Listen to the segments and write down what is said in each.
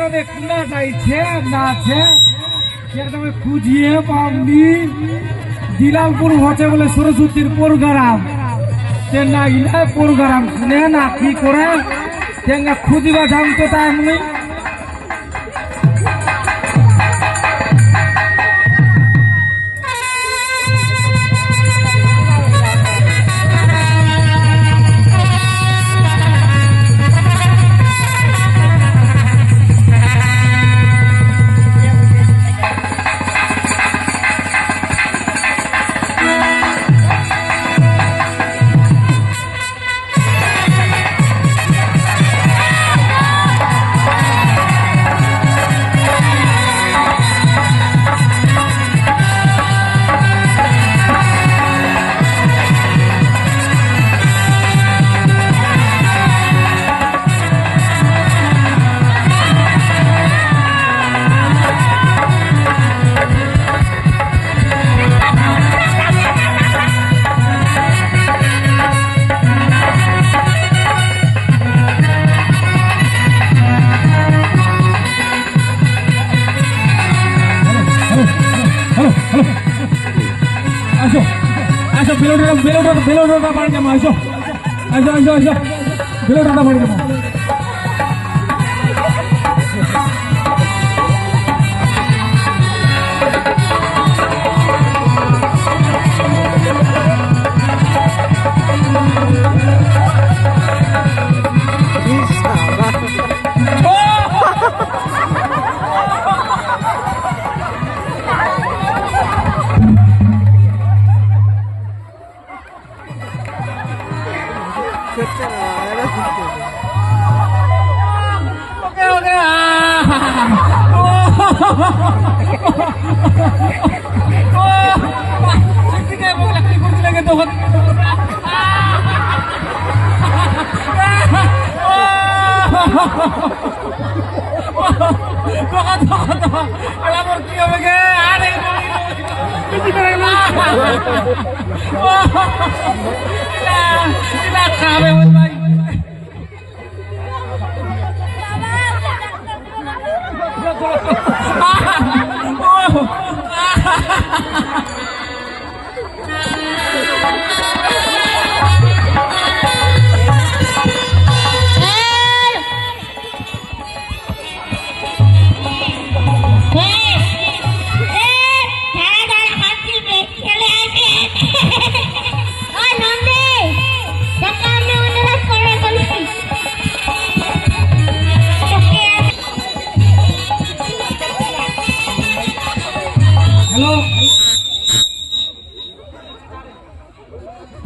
কোনা যাইছে না আছে একদম খুঁজিয়ে পাবনি। দিলালপুর হচ্ছে বলে সরস্বতীর প্রোগ্রাম না ইলা প্রোগ্রাম শুনে না কি করে খুঁজিবা জানতো তাই আমি বেলোটা বাড়ি যাবো আসো আসো আসো আসো বেলোটা বাড়ি যাবো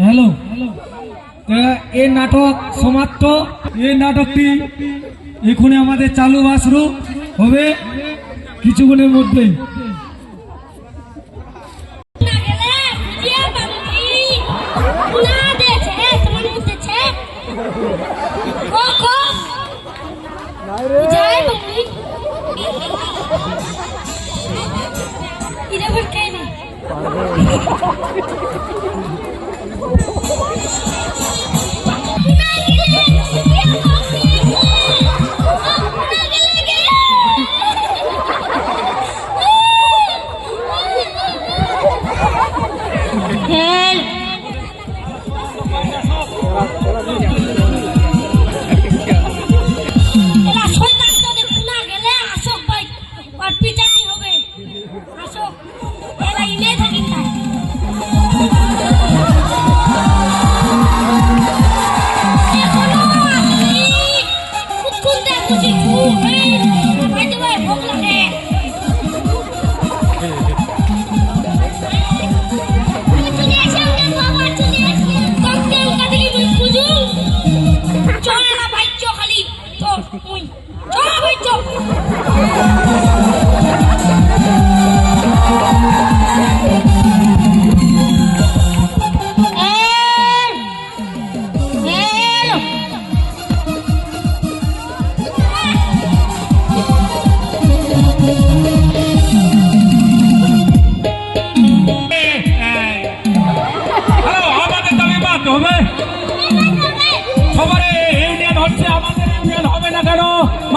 হ্যালো এই নাটক সমাপ্ত। এই নাটকটি এখানে আমাদের চালু বা শুরু হবে কিছুক্ষণের মধ্যেই।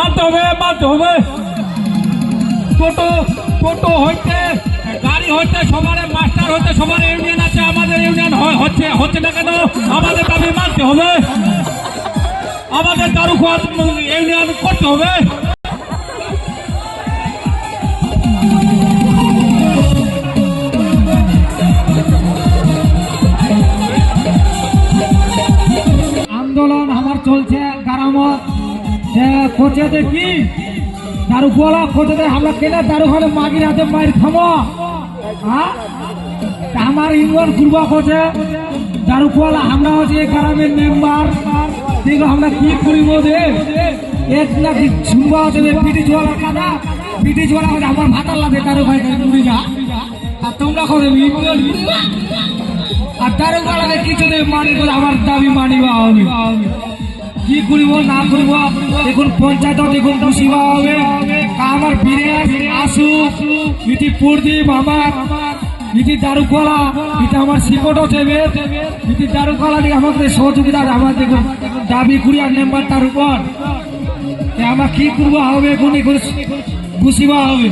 মানতে হবে মানতে হবে। টোটো টোটো হইতে গাড়ি হইতে সবার, মাস্টার হইতে সবার ইউনিয়ন আছে, আমাদের ইউনিয়ন হচ্ছে না কেন? আমাদের দাবি মানতে হবে, আমাদের দারুঘর ইউনিয়ন করতে হবে। আন্দোলন আমার চলছে গ্রামত, কোচে দেখি দারুগোলা কোচে আমরা কেনা দারুখানে মাগির হাতে মায়ের খামো। হ্যাঁ, আমার ইউনিয়ন ঘুরবা কোচে দারুগোলা, আমরা হচ্ছে এই গ্রামের মেম্বার। দেখো আমরা কি করিব দে এক নাকি শুনবা হচ্ছে পিটি জোয়ালা কাদা, পিটি জোয়ালা হচ্ছে আমার ভাতার লাগে দারু ভাই মুড়ি যা। আর তোমরা কবে আর দারুগোলাকে কিছু দেবে মানি করে আমার দাবি মানিবা হবে। কি করিব না করিব এখন পঞ্চায়েত দেখুন খুশিবা হবে। আমার ফিরে আসুক ইতি প্রদীপ, আমার ইতি দারুগোলা, ইতি আমার শিকটও দেবে, ইতি দারুগোলা দিয়ে আমাদের সহযোগিতা আমার দেখুন দাবি করি আর মেম্বার তার উপর। আমার কি করবো হবে এখন খুশিবা হবে।